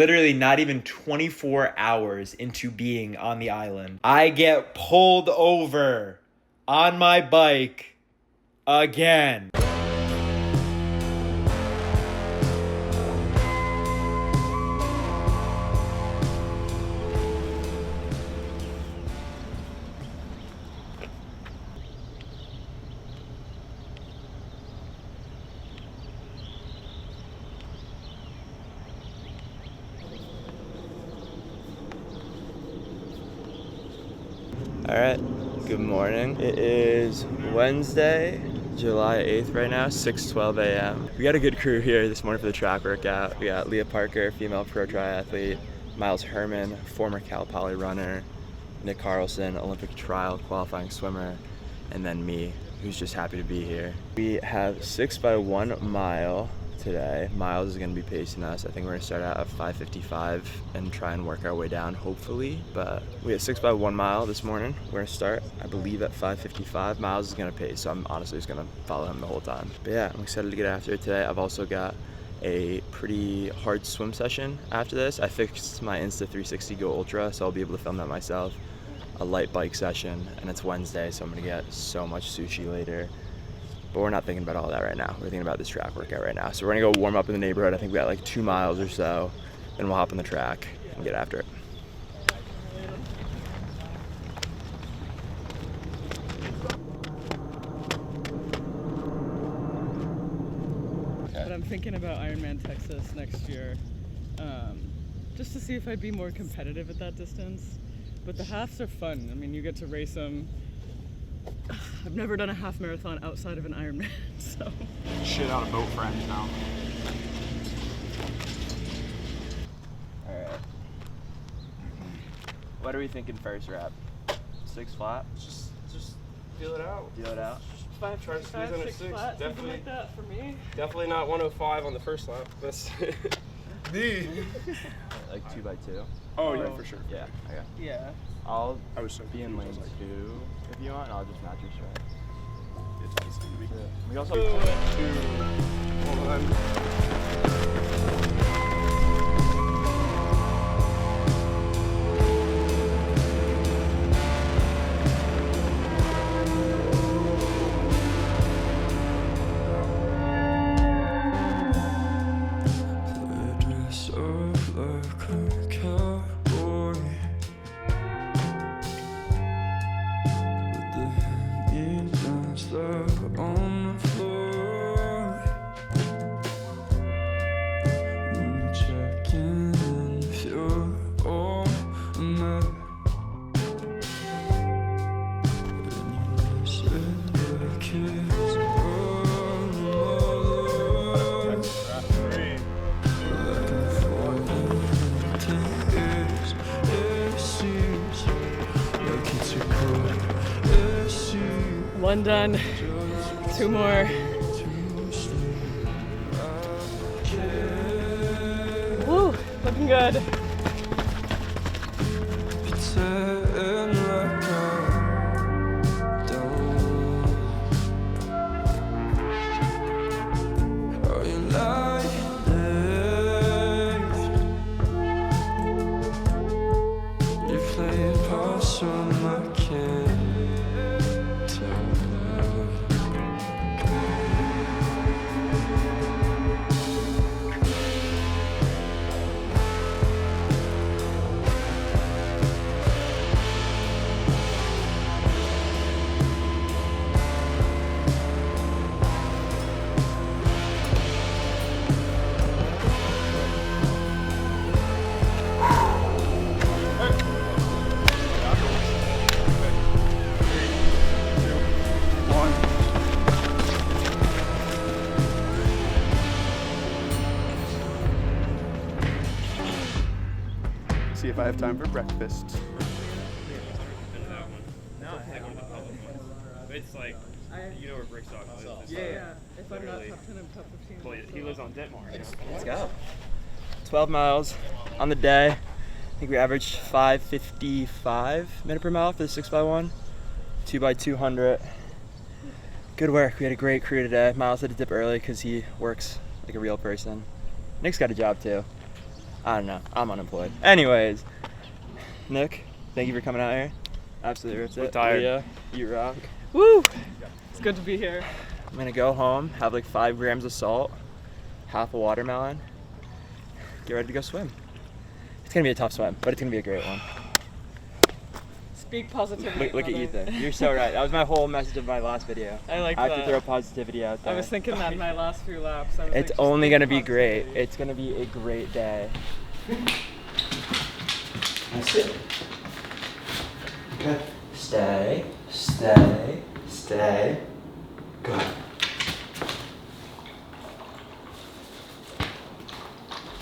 Literally not even 24 hours into being on the island, I get pulled over on my bike again. All right, good morning. It is Wednesday, July 8th right now, 6:12 a.m. We got a good crew here this morning for the track workout. We got Leah Parker, female pro triathlete, Miles Herman, former Cal Poly runner, Nick Carlson, Olympic trial qualifying swimmer, and then me, who's just happy to be here. We have 6 by 1 mile today. Miles is gonna be pacing us. I think we're gonna start out at 5:55 and try and work our way down, hopefully. But we have 6 by 1 mile this morning. We're gonna start, I believe, at 5:55. Miles is gonna pace, so I'm honestly just gonna follow him the whole time. But yeah, I'm excited to get after it today. I've also got a pretty hard swim session after this. I fixed my Insta 360 Go Ultra, so I'll be able to film that myself. A light bike session, and it's Wednesday, so I'm gonna get so much sushi later. But we're not thinking about all that right now. We're thinking about this track workout right now. So we're gonna go warm up in the neighborhood. I think we got like 2 miles or so. Then we'll hop on the track and get after it. But I'm thinking about Ironman Texas next year, just to see if I'd be more competitive at that distance. But the halves are fun. I mean, you get to race them. I've never done a half marathon outside of an Ironman, so. Shit out of boat friends now. All right. What are we thinking first rep? 6 flat? Just feel it out. Feel it out. Try to squeeze in a 6. Flat, something like that for me. Definitely not 105 on the first lap. That's Like 2 by 2. Oh yeah, for sure. Yeah. Okay. Yeah. I'll I was so be in lane 2 if you want, and I'll just match your stride. It's easy to be. We also. Hold on. One done, 2 more. Woo, looking good. See if I have time for breakfast. No, it's like, you know where Brickstock lives. Yeah. If I'm not top 10, I'm top 15. Well, he lives on Ditmar. Let's go. 12 miles on the day. I think we averaged 5:55 minute per mile for the 6 by 1, 2 by 200. Good work. We had a great crew today. Miles had to dip early because he works like a real person. Nick's got a job too. I don't know. I'm unemployed. Anyways, Nick, thank you for coming out here. Absolutely ripped it. We're tired. Leah, you rock. Woo! It's good to be here. I'm gonna go home, have like 5 grams of salt, half a watermelon, get ready to go swim. It's gonna be a tough swim, but it's gonna be a great one. Speak positively. Look at Ethan. You're so right. That was my whole message of my last video. I like I that. have to throw positivity out there. I was thinking that in my last few laps. I was It's like, only just gonna think be great. positivity. It's gonna be a great day. That's it. Good. Stay, stay, stay. Good.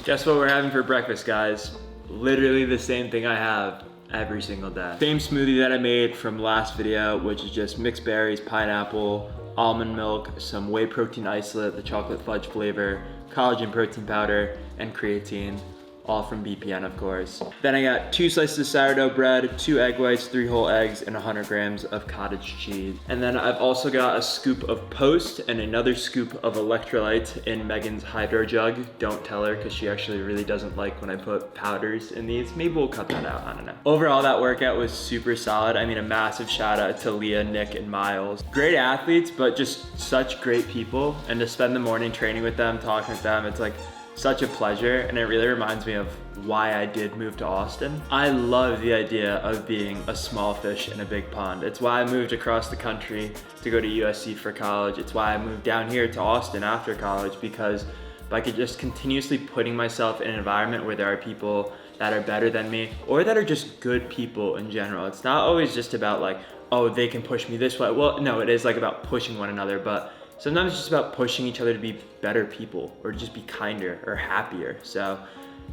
Guess what we're having for breakfast, guys? Literally the same thing I have every single day. Same smoothie that I made from last video, which is just mixed berries, pineapple, almond milk, some whey protein isolate, the chocolate fudge flavor, collagen protein powder, and creatine. All from BPN, of course. Then I got 2 slices of sourdough bread, 2 egg whites, 3 whole eggs, and 100 grams of cottage cheese. And then I've also got a scoop of Post and another scoop of electrolyte in Megan's hydro jug. Don't tell her, because she actually really doesn't like when I put powders in these. Maybe we'll cut that out, I don't know. Overall, that workout was super solid. I mean, a massive shout out to Leah, Nick, and Miles. Great athletes, but just such great people. And to spend the morning training with them, talking with them, it's like, such a pleasure, and it really reminds me of why I did move to Austin. I love the idea of being a small fish in a big pond. It's why I moved across the country to go to USC for college. It's why I moved down here to Austin after college, because if I could just continuously putting myself in an environment where there are people that are better than me, or that are just good people in general. It's not always just about like, oh, they can push me this way. Well, no, it is like about pushing one another, but sometimes it's just about pushing each other to be better people, or to just be kinder or happier. So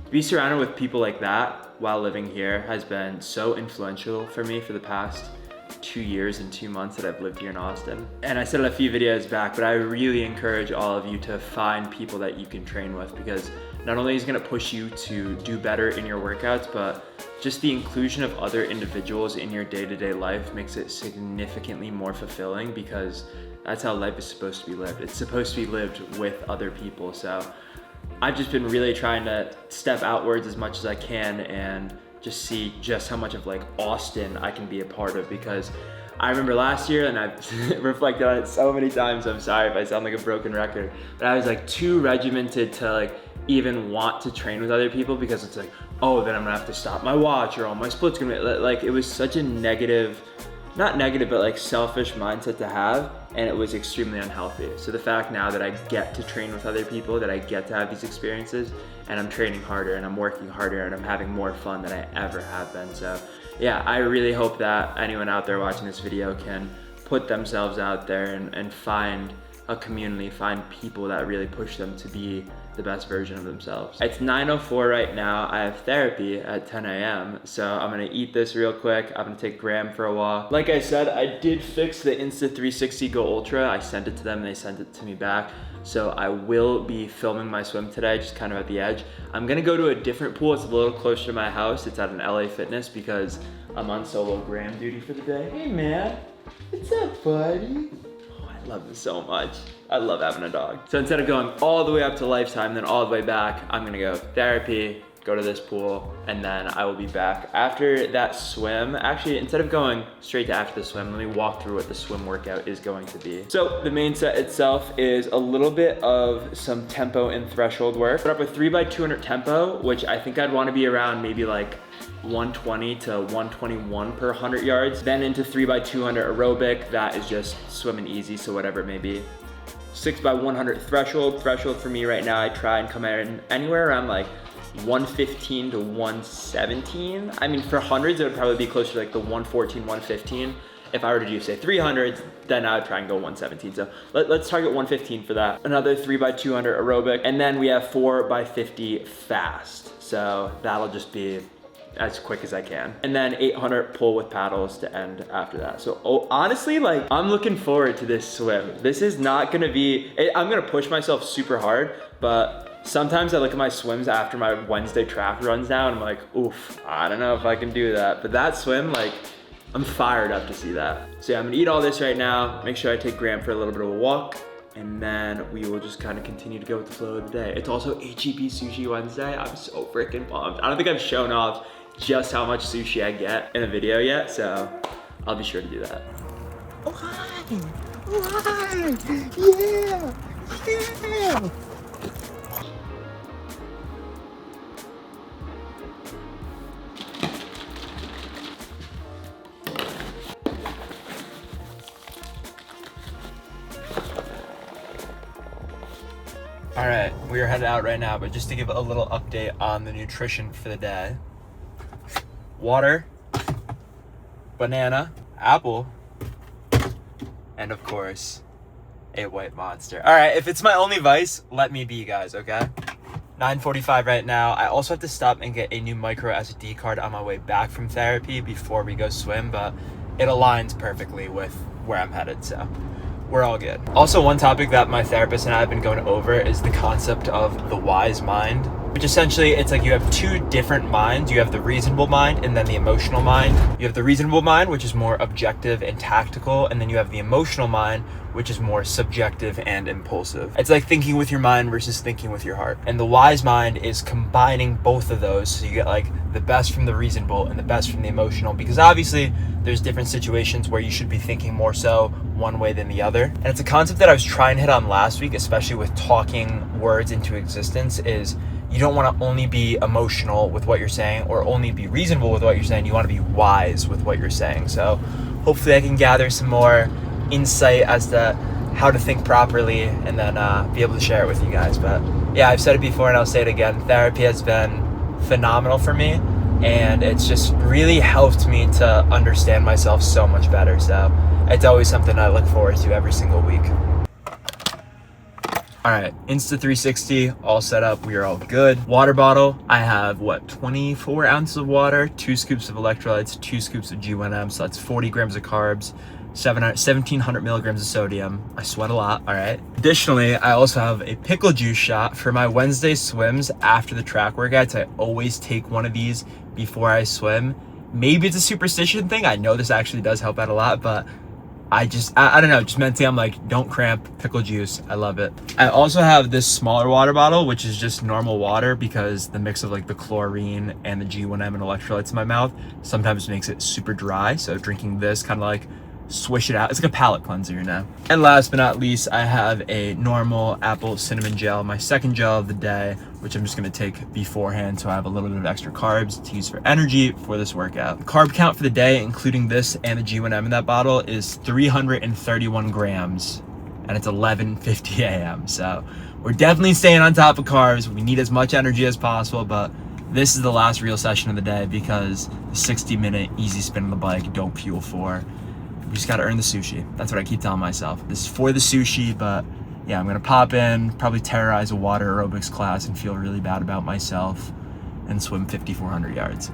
to be surrounded with people like that while living here has been so influential for me for the past 2 years and 2 months that I've lived here in Austin. And I said it a few videos back, but I really encourage all of you to find people that you can train with, because not only is it gonna push you to do better in your workouts, but just the inclusion of other individuals in your day-to-day life makes it significantly more fulfilling, because that's how life is supposed to be lived. It's supposed to be lived with other people. So I've just been really trying to step outwards as much as I can and just see just how much of like Austin I can be a part of, because I remember last year, and I've reflected on it so many times, I'm sorry if I sound like a broken record, but I was like too regimented to like even want to train with other people, because it's like, oh, then I'm gonna have to stop my watch, or all my splits gonna be, like, it was such a negative, not negative, but like selfish mindset to have, and it was extremely unhealthy. So the fact now that I get to train with other people, that I get to have these experiences, and I'm training harder and I'm working harder and I'm having more fun than I ever have been. So yeah, I really hope that anyone out there watching this video can put themselves out there and find a community, find people that really push them to be the best version of themselves. It's 9:04 right now. I have therapy at 10 a.m. So I'm gonna eat this real quick. I'm gonna take Graham for a walk. Like I said, I did fix the Insta360 Go Ultra. I sent it to them and they sent it to me back. So I will be filming my swim today, just kind of at the edge. I'm gonna go to a different pool. It's a little closer to my house. It's at an LA Fitness, because I'm on solo Graham duty for the day. Hey man, what's up, buddy? I love this so much. I love having a dog. So instead of going all the way up to Lifetime, then all the way back, I'm gonna go therapy, go to this pool, and then I will be back. After that swim, actually, instead of going straight to after the swim, let me walk through what the swim workout is going to be. So the main set itself is a little bit of some tempo and threshold work. Put up a 3x200 tempo, which I think I'd wanna be around maybe like 120 to 121 per 100 yards. Then into 3x200 aerobic, that is just swimming easy, so whatever it may be. 6x100 threshold. Threshold for me right now, I try and come in anywhere around like 115 to 117. I mean, for hundreds, it would probably be closer to like the 114, 115. If I were to do say 300s, then I would try and go 117. So let's target 115 for that. Another 3x200 aerobic, and then we have 4x50 fast. So that'll just be as quick as I can. And then 800 pull with paddles to end after that. So honestly, like, I'm looking forward to this swim. This is not gonna be, I'm gonna push myself super hard, but sometimes I look at my swims after my Wednesday track runs now and I'm like, oof, I don't know if I can do that. But that swim, like, I'm fired up to see that. So yeah, I'm gonna eat all this right now, make sure I take Graham for a little bit of a walk, and then we will just kind of continue to go with the flow of the day. It's also HEB Sushi Wednesday. I'm so freaking pumped. I don't think I've shown off just how much sushi I get in a video yet, so I'll be sure to do that. Oh, hi! Oh, hi! Yeah! Yeah! All right, we are headed out right now, but just to give a little update on the nutrition for the day. Water, banana, apple, and of course, a white monster. All right, if it's my only vice, let me be, guys, okay? 9:45 right now. I also have to stop and get a new micro SD card on my way back from therapy before we go swim, but it aligns perfectly with where I'm headed, so we're all good. Also, one topic that my therapist and I have been going over is the concept of the wise mind, which essentially it's like you have two different minds. You have the reasonable mind and then the emotional mind. You have the reasonable mind, which is more objective and tactical, and then you have the emotional mind, which is more subjective and impulsive. It's like thinking with your mind versus thinking with your heart. And the wise mind is combining both of those, so you get like the best from the reasonable and the best from the emotional, because obviously there's different situations where you should be thinking more so one way than the other. And it's a concept that I was trying to hit on last week, especially with talking words into existence, is you don't want to only be emotional with what you're saying or only be reasonable with what you're saying. You want to be wise with what you're saying. So hopefully I can gather some more insight as to how to think properly and then be able to share it with you guys. But yeah, I've said it before and I'll say it again. Therapy has been phenomenal for me, and it's just really helped me to understand myself so much better. So it's always something I look forward to every single week. All right, Insta360 all set up. We are all good. Water bottle, I have 24 ounces of water, 2 scoops of electrolytes, 2 scoops of G1M, so that's 40 grams of carbs, 1,700 milligrams of sodium. I sweat a lot, all right. Additionally, I also have a pickle juice shot for my Wednesday swims after the track workouts. I always take one of these before I swim. Maybe it's a superstition thing. I know this actually does help out a lot, but I don't know, just mentally I'm like, don't cramp, pickle juice, I love it. I also have this smaller water bottle, which is just normal water, because the mix of like the chlorine and the G1M and electrolytes in my mouth sometimes makes it super dry. So drinking this kind of like swish it out. It's like a palate cleanser, you know? And last but not least, I have a normal apple cinnamon gel, my second gel of the day, which I'm just gonna take beforehand so I have a little bit of extra carbs to use for energy for this workout. The carb count for the day, including this and the G1M in that bottle, is 331 grams, and it's 11:50 a.m. So we're definitely staying on top of carbs. We need as much energy as possible, but this is the last real session of the day because the 60-minute easy spin on the bike, don't fuel for. You just gotta earn the sushi. That's what I keep telling myself. This is for the sushi, but yeah, I'm gonna pop in, probably terrorize a water aerobics class and feel really bad about myself and swim 5,400 yards.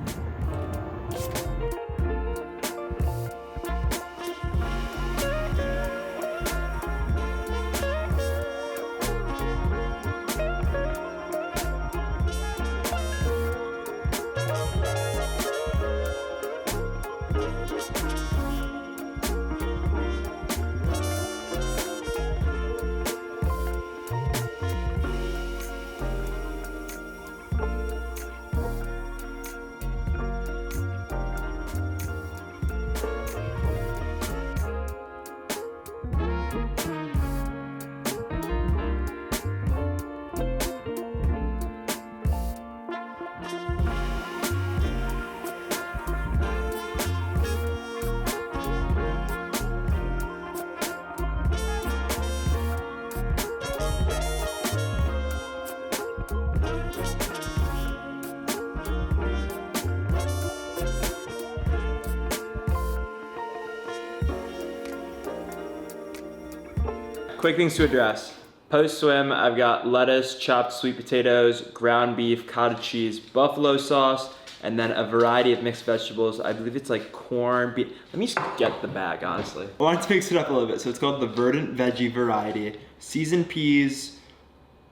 Quick things to address. Post swim, I've got lettuce, chopped sweet potatoes, ground beef, cottage cheese, buffalo sauce, and then a variety of mixed vegetables. I believe it's like corn, beef. Let me just get the bag, honestly. I wanted to mix it up a little bit. So it's called the Verdant Veggie variety. Seasoned peas,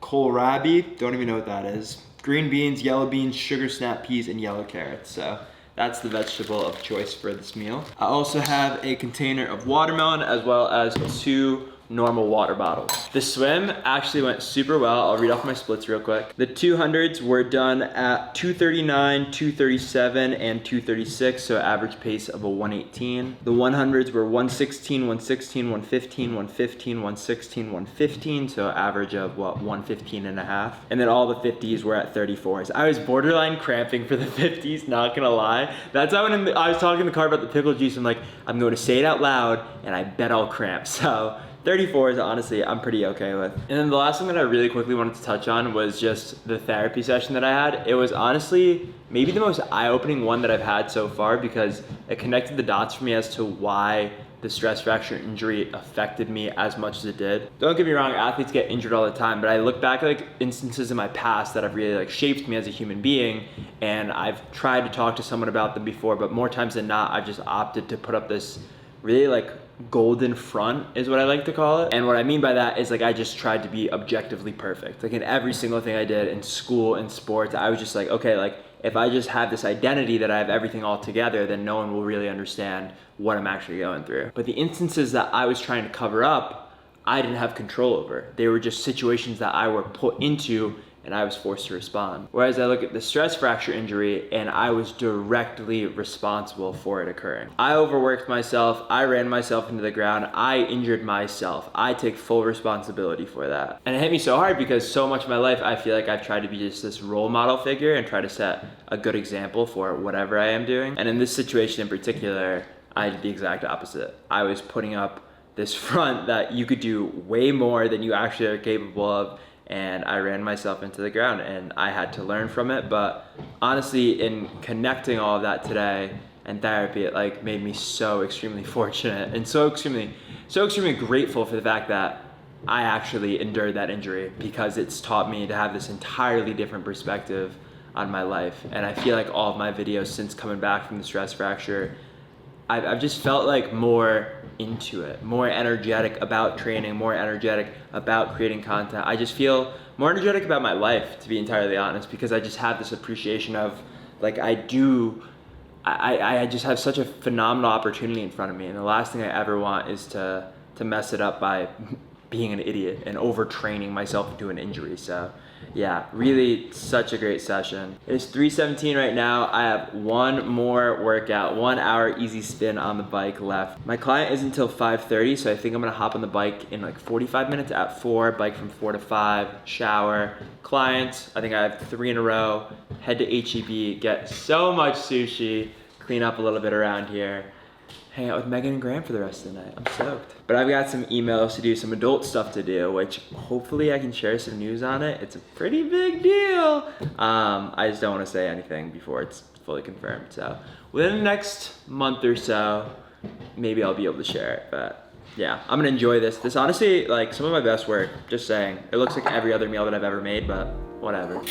kohlrabi, don't even know what that is. Green beans, yellow beans, sugar snap peas, and yellow carrots. So that's the vegetable of choice for this meal. I also have a container of watermelon as well as 2 normal water bottles. The swim actually went super well. I'll read off my splits real quick. The 200s were done at 239, 237, and 236, so average pace of a 118. The 100s were 116, 116, 115, 115, 116, 115, so average of what, 115 and a half. And then all the 50s were at 34s. I was borderline cramping for the 50s, not gonna lie. That's how when I was talking in the car about the pickle juice, I'm like, I'm going to say it out loud, and I bet I'll cramp. So 34s, honestly, I'm pretty okay with. And then the last thing that I really quickly wanted to touch on was just the therapy session that I had. It was honestly maybe the most eye-opening one that I've had so far, because it connected the dots for me as to why the stress fracture injury affected me as much as it did. Don't get me wrong, athletes get injured all the time, but I look back at like instances in my past that have really like shaped me as a human being, and I've tried to talk to someone about them before, but more times than not, I've just opted to put up this really like golden front is what I like to call it. And what I mean by that is like I just tried to be objectively perfect. Like in every single thing I did in school and sports, I was just like, okay, like if I just have this identity that I have everything all together, then no one will really understand what I'm actually going through. But the instances that I was trying to cover up, I didn't have control over. They were just situations that I were put into and I was forced to respond. Whereas I look at the stress fracture injury and I was directly responsible for it occurring. I overworked myself, I ran myself into the ground, I injured myself. I take full responsibility for that. And it hit me so hard because so much of my life I feel like I've tried to be just this role model figure and try to set a good example for whatever I am doing. And in this situation in particular, I did the exact opposite. I was putting up this front that you could do way more than you actually are capable of, and I ran myself into the ground and I had to learn from it. But honestly, in connecting all of that today and therapy, it like made me so extremely fortunate and so extremely grateful for the fact that I actually endured that injury, because it's taught me to have this entirely different perspective on my life. And I feel like all of my videos since coming back from the stress fracture, I've just felt like more into it, more energetic about training, more energetic about creating content. I just feel more energetic about my life, to be entirely honest, because I just have this appreciation of like I just have such a phenomenal opportunity in front of me, and the last thing I ever want is to mess it up by being an idiot and overtraining myself into an injury. So yeah, really such a great session. It's 3:17 right now. I have one more workout, 1 hour easy spin on the bike left. My client isn't until 5:30, so I think I'm gonna hop on the bike in like 45 minutes at 4, bike from 4 to 5, shower. Clients, I think I have 3 in a row, head to HEB, get so much sushi, clean up a little bit around here, hang out with Megan and Graham for the rest of the night. I'm stoked. But I've got some emails to do, some adult stuff to do, which hopefully I can share some news on it. It's a pretty big deal. I just don't want to say anything before it's fully confirmed. So within the next month or so, maybe I'll be able to share it. But yeah, I'm gonna enjoy this. This honestly, like some of my best work, just saying. It looks like every other meal that I've ever made, but whatever.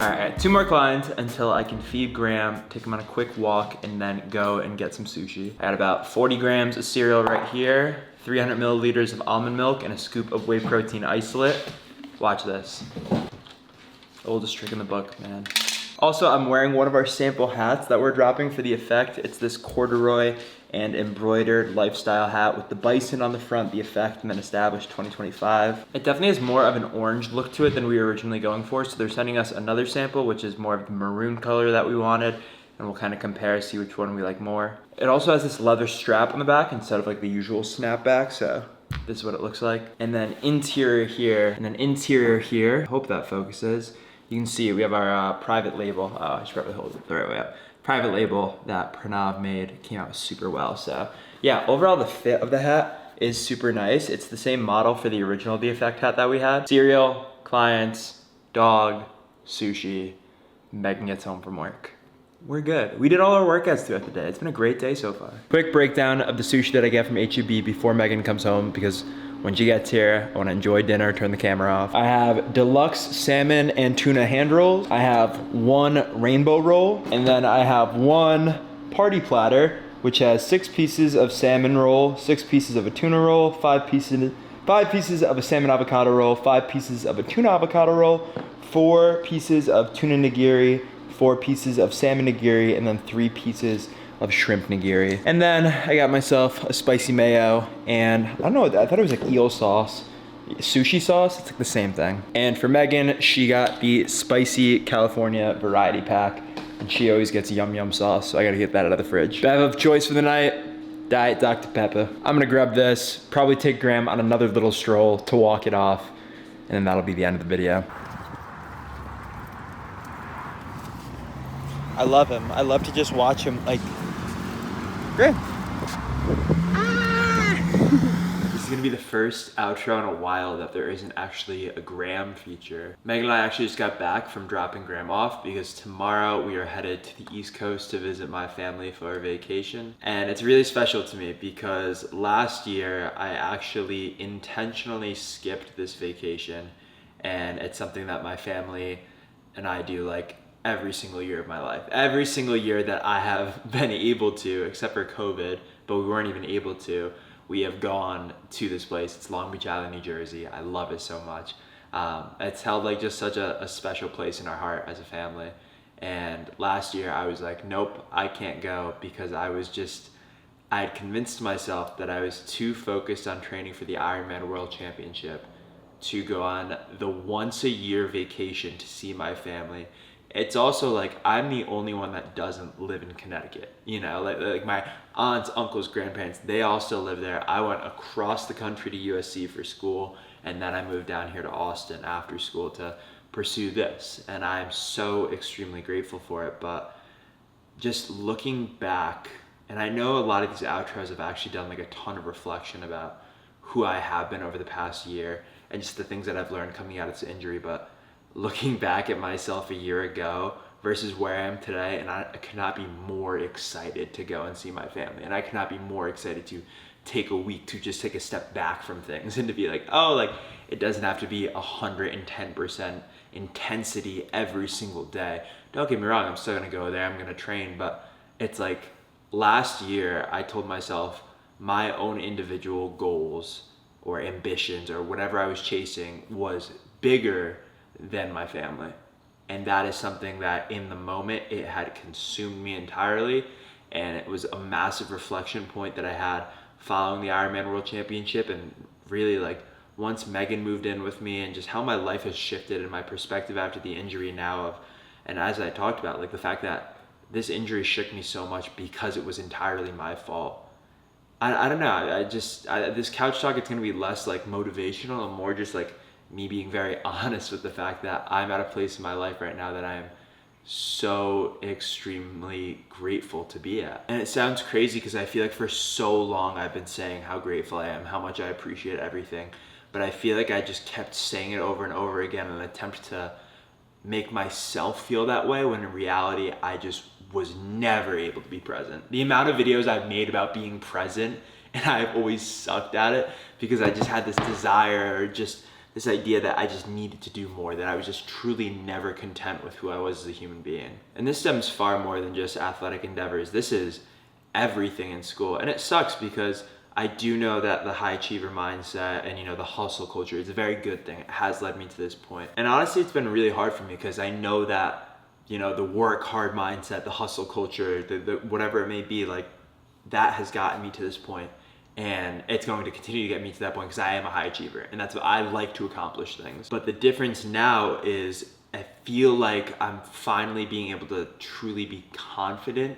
Alright, 2 more clients until I can feed Graham, take him on a quick walk, and then go and get some sushi. I got about 40 grams of cereal right here, 300 milliliters of almond milk, and a scoop of whey protein isolate. Watch this. Oldest trick in the book, man. Also, I'm wearing one of our sample hats that we're dropping for the effect. It's this corduroy and embroidered lifestyle hat with the bison on the front, the effect, and then established 2025. It definitely has more of an orange look to it than we were originally going for, so they're sending us another sample, which is more of the maroon color that we wanted, and we'll kind of compare, see which one we like more. It also has this leather strap on the back instead of like the usual snapback, so this is what it looks like. And then interior here, hope that focuses. You can see we have our private label. Oh, I should probably hold it the right way up. Private label that Pranav made, came out super well. So yeah, overall the fit of the hat is super nice. It's the same model for the original The Effect hat that we had. Cereal, clients, dog, sushi, Megan gets home from work. we're good. We did all our workouts throughout the day. It's been a great day so far. Quick breakdown of the sushi that I get from HEB before Megan comes home, because when she gets here, I wanna enjoy dinner, turn the camera off. I have deluxe salmon and tuna hand rolls. I have one rainbow roll, and then I have one party platter, which has 6 pieces of salmon roll, 6 pieces of a tuna roll, 5 pieces of a salmon avocado roll, 5 pieces of a tuna avocado roll, 4 pieces of tuna nigiri, 4 pieces of salmon nigiri, and then 3 pieces of shrimp nigiri. And then I got myself a spicy mayo, and I don't know, I thought it was like eel sauce, sushi sauce, it's like the same thing. And for Megan, she got the spicy California variety pack, and she always gets yum yum sauce, so I gotta get that out of the fridge. Bev of choice for the night, Diet Dr. Pepper. I'm gonna grab this, probably take Graham on another little stroll to walk it off, and then that'll be the end of the video. I love him. I love to just watch him, like, Graham. This is gonna be the first outro in a while that there isn't actually a Graham feature. Megan and I actually just got back from dropping Graham off because tomorrow we are headed to the East Coast to visit my family for a vacation. And it's really special to me because last year I actually intentionally skipped this vacation, and it's something that my family and I do like every single year of my life. Every single year that I have been able to, except for COVID, but we weren't even able to, we have gone to this place. It's Long Beach Island, New Jersey. I love it so much. It's held like just such a special place in our heart as a family. And last year I was like, nope, I can't go, because I had convinced myself that I was too focused on training for the Ironman World Championship to go on the once a year vacation to see my family. It's also like, I'm the only one that doesn't live in Connecticut. You know, like my aunts, uncles, grandparents, they all still live there. I went across the country to USC for school, and then I moved down here to Austin after school to pursue this. And I'm so extremely grateful for it. But just looking back, and I know a lot of these outros have actually done like a ton of reflection about who I have been over the past year and just the things that I've learned coming out of this injury. But looking back at myself a year ago versus where I am today, and I could not be more excited to go and see my family. And I could not be more excited to take a week to just take a step back from things and to be like, oh, like it doesn't have to be 110% intensity every single day. Don't get me wrong, I'm still gonna go there, I'm gonna train, but it's like last year I told myself my own individual goals or ambitions or whatever I was chasing was bigger than my family. And that is something that in the moment it had consumed me entirely, and it was a massive reflection point that I had following the Ironman World Championship, and really like once Megan moved in with me, and just how my life has shifted and my perspective after the injury now of, and as I talked about, like the fact that this injury shook me so much because it was entirely my fault. I don't know, this couch talk, it's gonna be less like motivational and more just like me being very honest with the fact that I'm at a place in my life right now that I am so extremely grateful to be at. And it sounds crazy because I feel like for so long I've been saying how grateful I am, how much I appreciate everything, but I feel like I just kept saying it over and over again in an attempt to make myself feel that way, when in reality I just was never able to be present. The amount of videos I've made about being present, and I've always sucked at it because I just had this desire, or just this idea that I just needed to do more, that I was just truly never content with who I was as a human being. And this stems far more than just athletic endeavors. This is everything in school. And it sucks because I do know that the high achiever mindset and, you know, the hustle culture is a very good thing. It has led me to this point. And honestly, it's been really hard for me because I know that, you know, the work hard mindset, the hustle culture, the whatever it may be, like that has gotten me to this point. And it's going to continue to get me to that point because I am a high achiever and that's what I like to accomplish things. But the difference now is I feel like I'm finally being able to truly be confident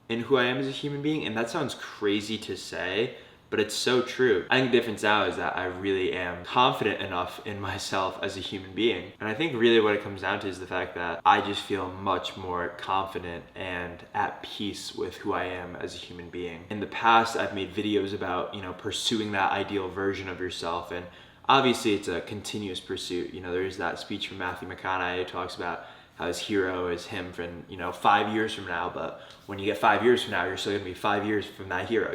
in who I am as a human being. And that sounds crazy to say, but it's so true. I think the difference now is that I really am confident enough in myself as a human being. And I think really what it comes down to is the fact that I just feel much more confident and at peace with who I am as a human being. In the past, I've made videos about, you know, pursuing that ideal version of yourself. And obviously it's a continuous pursuit. You know, there's that speech from Matthew McConaughey who talks about how his hero is him from, 5 years from now, but when you get 5 years from now, you're still gonna be 5 years from that hero,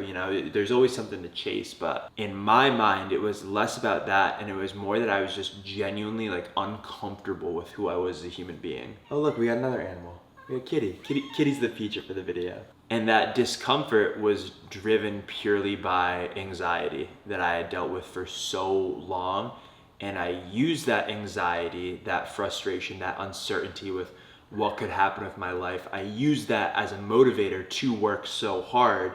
there's always something to chase. But in my mind, it was less about that, and it was more that I was just genuinely like uncomfortable with who I was as a human being. Oh look, we got another animal. We got Kitty. Kitty's the feature for the video. And that discomfort was driven purely by anxiety that I had dealt with for so long. And I used that anxiety, that frustration, that uncertainty with what could happen with my life. I used that as a motivator to work so hard,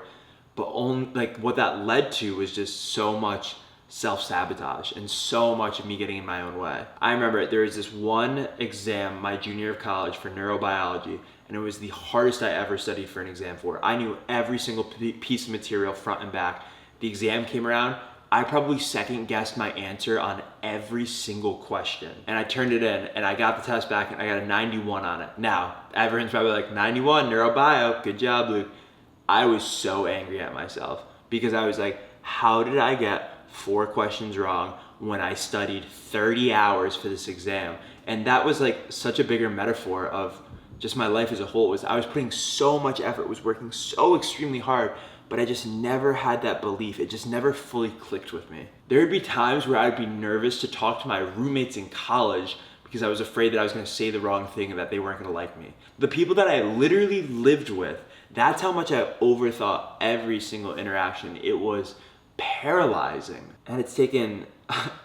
but only like what that led to was just so much self-sabotage and so much of me getting in my own way. I remember there was this one exam my junior year of college for neurobiology, and it was the hardest I ever studied for an exam for. I knew every single piece of material front and back. The exam came around, I probably second guessed my answer on every single question. And I turned it in and I got the test back and I got a 91 on it. Now, everyone's probably like, 91, neurobio, good job, Luke. I was so angry at myself because I was like, how did I get 4 questions wrong when I studied 30 hours for this exam? And that was like such a bigger metaphor of just my life as a whole. I was putting so much effort, was working so extremely hard, but I just never had that belief. It just never fully clicked with me. There would be times where I'd be nervous to talk to my roommates in college because I was afraid that I was gonna say the wrong thing and that they weren't gonna like me. The people that I literally lived with, that's how much I overthought every single interaction. It was paralyzing. And it's taken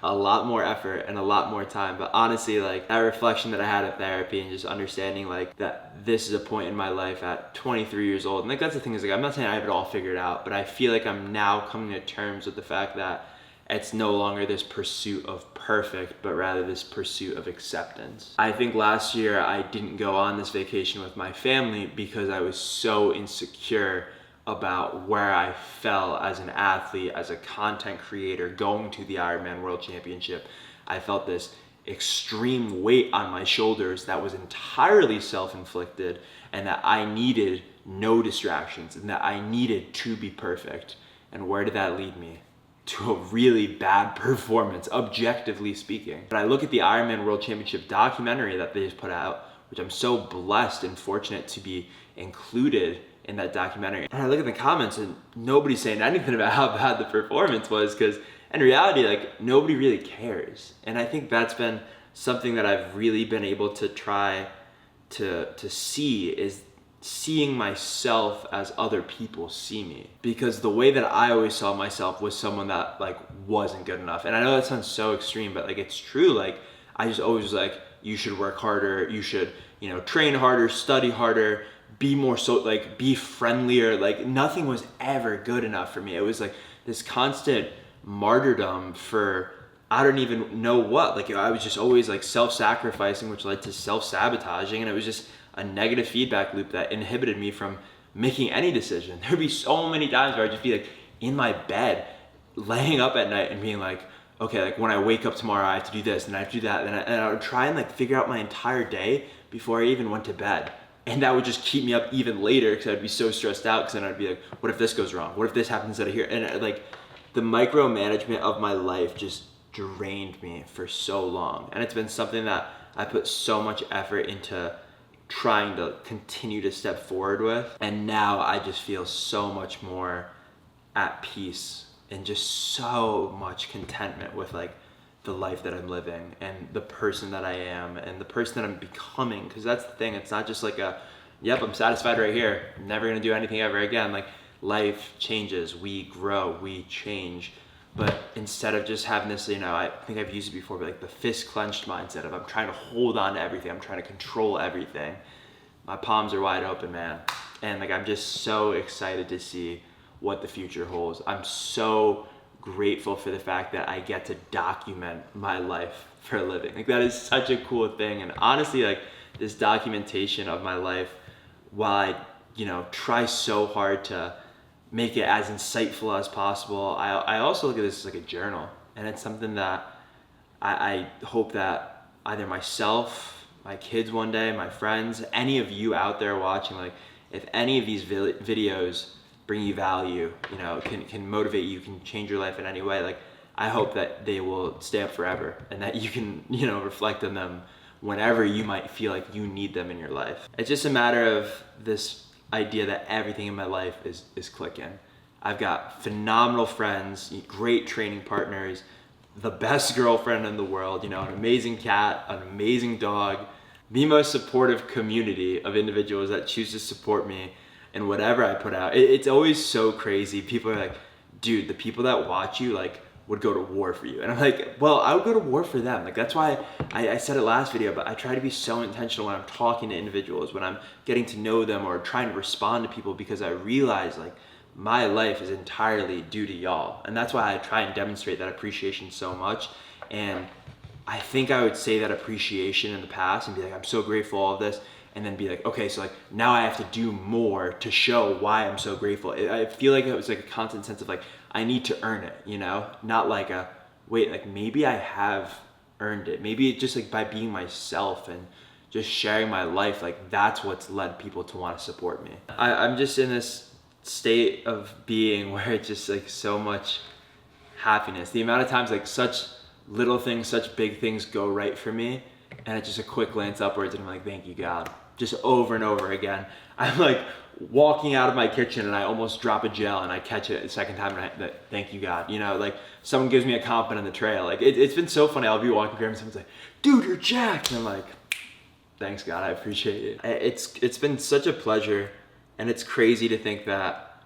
a lot more effort and a lot more time. But honestly, like that reflection that I had at therapy and just understanding like that this is a point in my life at 23 years old. And like that's the thing is like, I'm not saying I have it all figured out, but I feel like I'm now coming to terms with the fact that it's no longer this pursuit of perfect, but rather this pursuit of acceptance. I think last year I didn't go on this vacation with my family because I was so insecure about where I fell as an athlete, as a content creator, going to the Ironman World Championship. I felt this extreme weight on my shoulders that was entirely self-inflicted, and that I needed no distractions, and that I needed to be perfect. And where did that lead me? To a really bad performance, objectively speaking. But I look at the Ironman World Championship documentary that they just put out, which I'm so blessed and fortunate to be included in that documentary. And I look at the comments and nobody's saying anything about how bad the performance was, because in reality, like nobody really cares. And I think that's been something that I've really been able to try to see, is seeing myself as other people see me. Because the way that I always saw myself was someone that like wasn't good enough. And I know that sounds so extreme, but like it's true. Like I just always was like, you should work harder, you should, train harder, study harder, be more so like be friendlier. Like nothing was ever good enough for me. It was like this constant martyrdom for I don't even know what. Like I was just always like self-sacrificing, which led to self-sabotaging, and it was just a negative feedback loop that inhibited me from making any decision. There'd be so many times where I'd just be like in my bed laying up at night and being like, okay, like when I wake up tomorrow I have to do this and I have to do that, and I would try and like figure out my entire day before I even went to bed. And that would just keep me up even later because I'd be so stressed out, because then I'd be like, what if this goes wrong? What if this happens out of here? And like the micromanagement of my life just drained me for so long. And it's been something that I put so much effort into trying to continue to step forward with. And now I just feel so much more at peace and just so much contentment with like the life that I'm living and the person that I am and the person that I'm becoming. Because that's the thing, it's not just like yep, I'm satisfied right here, I'm never gonna do anything ever again. Like life changes, we grow, we change. But instead of just having this, I think I've used it before, but like the fist clenched mindset of I'm trying to hold on to everything, I'm trying to control everything. My palms are wide open, man. And like I'm just so excited to see what the future holds. I'm so grateful for the fact that I get to document my life for a living. Like that is such a cool thing. And honestly, like this documentation of my life, while I try so hard to make it as insightful as possible, I also look at this as like a journal. And it's something that I hope that either myself, my kids one day, my friends, any of you out there watching, like if any of these videos bring you value, can motivate you, can change your life in any way, like I hope that they will stay up forever and that you can, reflect on them whenever you might feel like you need them in your life. It's just a matter of this idea that everything in my life is clicking. I've got phenomenal friends, great training partners, the best girlfriend in the world, you know, an amazing cat, an amazing dog, the most supportive community of individuals that choose to support me in whatever I put out. It's always so crazy. People are like, dude, the people that watch you like would go to war for you. And I'm like, well, I would go to war for them. Like, that's why I said it last video, but I try to be so intentional when I'm talking to individuals, when I'm getting to know them or trying to respond to people, because I realize like my life is entirely due to y'all. And that's why I try and demonstrate that appreciation so much. And I think I would say that appreciation in the past and be like, I'm so grateful for all of this. And then be like, okay, so like now I have to do more to show why I'm so grateful. I feel like it was like a constant sense of like, I need to earn it, you know? Not like a, wait, like maybe I have earned it. Maybe it's just like by being myself and just sharing my life, like that's what's led people to want to support me. I'm just in this state of being where it's just like so much happiness. The amount of times like such little things, such big things go right for me, and it's just a quick glance upwards and I'm like, thank you, God. Just over and over again. I'm like walking out of my kitchen and I almost drop a gel and I catch it the second time and thank you, God. You know, like someone gives me a compliment on the trail. Like it's been so funny. I'll be walking here and someone's like, dude, you're jacked. And I'm like, thanks, God, I appreciate it. It's been such a pleasure, and it's crazy to think that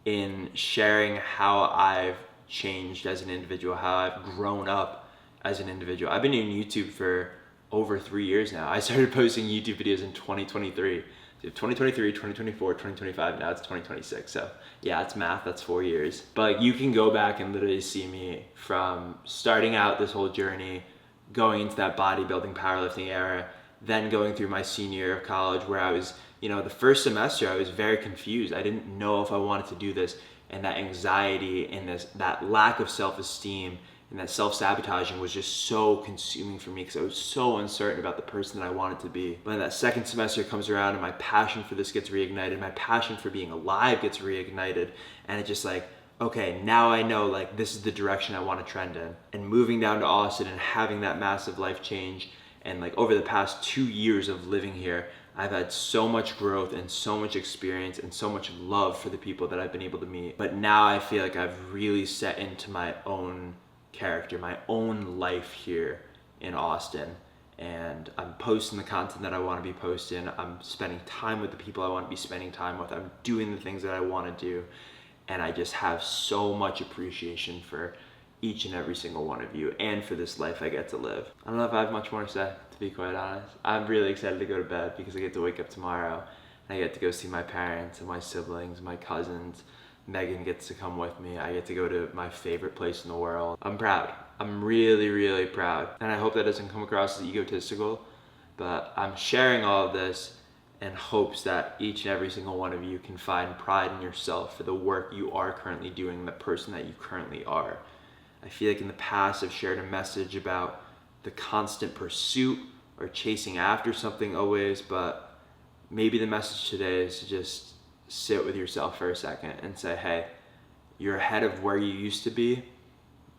in sharing how I've changed as an individual, how I've grown up as an individual. I've been doing YouTube for over 3 years now. I started posting YouTube videos in 2023. So 2023, 2024, 2025, now it's 2026. So yeah, it's math, that's 4 years. But like, you can go back and literally see me from starting out this whole journey, going into that bodybuilding, powerlifting era, then going through my senior year of college where I was, you know, the first semester I was very confused. I didn't know if I wanted to do this, and that anxiety and that lack of self-esteem and that self-sabotaging was just so consuming for me because I was so uncertain about the person that I wanted to be. When that second semester comes around and my passion for this gets reignited, my passion for being alive gets reignited, and it's just like, okay, now I know like this is the direction I want to trend in. And moving down to Austin and having that massive life change, and like over the past 2 years of living here, I've had so much growth and so much experience and so much love for the people that I've been able to meet. But now I feel like I've really set into my own character, my own life here in Austin, and I'm posting the content that I want to be posting. I'm spending time with the people I want to be spending time with. I'm doing the things that I want to do, and I just have so much appreciation for each and every single one of you and for this life I get to live. I don't know if I have much more to say, to be quite honest. I'm really excited to go to bed because I get to wake up tomorrow and I get to go see my parents and my siblings, my cousins. Megan gets to come with me. I get to go to my favorite place in the world. I'm proud. I'm really, really proud. And I hope that doesn't come across as egotistical, but I'm sharing all of this in hopes that each and every single one of you can find pride in yourself for the work you are currently doing, the person that you currently are. I feel like in the past I've shared a message about the constant pursuit or chasing after something always, but maybe the message today is to just sit with yourself for a second and say, hey, you're ahead of where you used to be,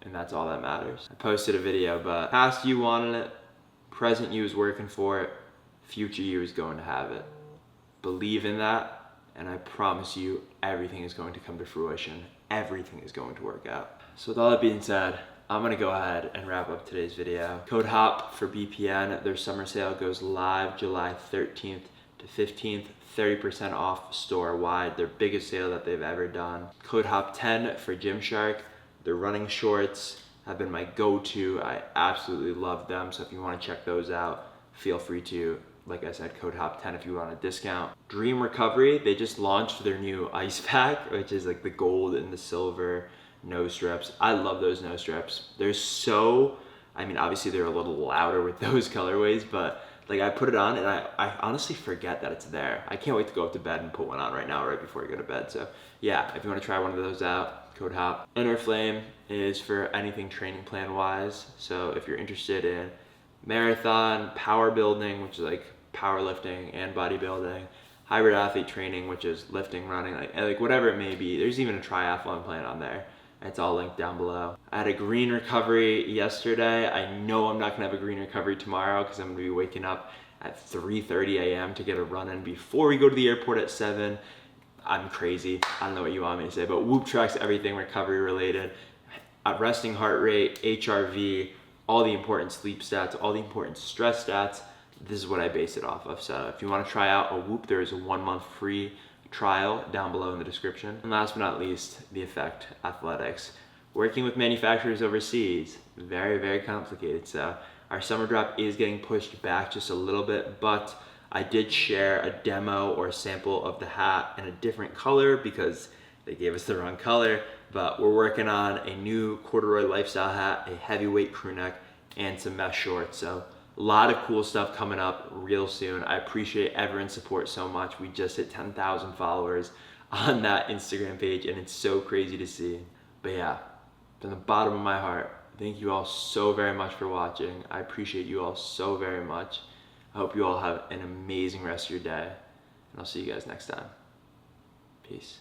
and that's all that matters. I posted a video, but past you wanted it, present you is working for it, future you is going to have it. Believe in that, and I promise you everything is going to come to fruition. Everything is going to work out. So with all that being said, I'm gonna go ahead and wrap up today's video. Code HOP for BPN, their summer sale goes live July 13th to 15th, 30% off store-wide, their biggest sale that they've ever done. Code HOP10 for Gymshark, their running shorts have been my go-to. I absolutely love them, so if you wanna check those out, feel free to. Like I said, code HOP10 if you want a discount. Dream Recovery, they just launched their new ice pack, which is like the gold and the silver nose strips. I love those nose strips. They're so, I mean, obviously they're a little louder with those colorways, but like I put it on and I honestly forget that it's there. I can't wait to go up to bed and put one on right now, right before I go to bed. So yeah, if you want to try one of those out, code HOP. Inner Flame is for anything training plan wise. So if you're interested in marathon, power building, which is like powerlifting and bodybuilding, hybrid athlete training, which is lifting, running, like whatever it may be. There's even a triathlon plan on there. It's all linked down below. I had a green recovery yesterday. I know I'm not gonna have a green recovery tomorrow because I'm gonna be waking up at 3:30 a.m. to get a run in before we go to the airport at 7. I'm crazy. I don't know what you want me to say, but Whoop tracks everything recovery related. Resting heart rate, HRV, all the important sleep stats, all the important stress stats. This is what I base it off of. So if you want to try out a Whoop, there is a 1-month free trial down below in the description. And last but not least, the Effect Athletics. Working with manufacturers overseas, very, very complicated. So our summer drop is getting pushed back just a little bit, but I did share a demo or a sample of the hat in a different color because they gave us the wrong color, but we're working on a new corduroy lifestyle hat, a heavyweight crew neck, and some mesh shorts. So a lot of cool stuff coming up real soon. I appreciate everyone's support so much. We just hit 10,000 followers on that Instagram page, and it's so crazy to see. But yeah, from the bottom of my heart, thank you all so very much for watching. I appreciate you all so very much. I hope you all have an amazing rest of your day, and I'll see you guys next time. Peace.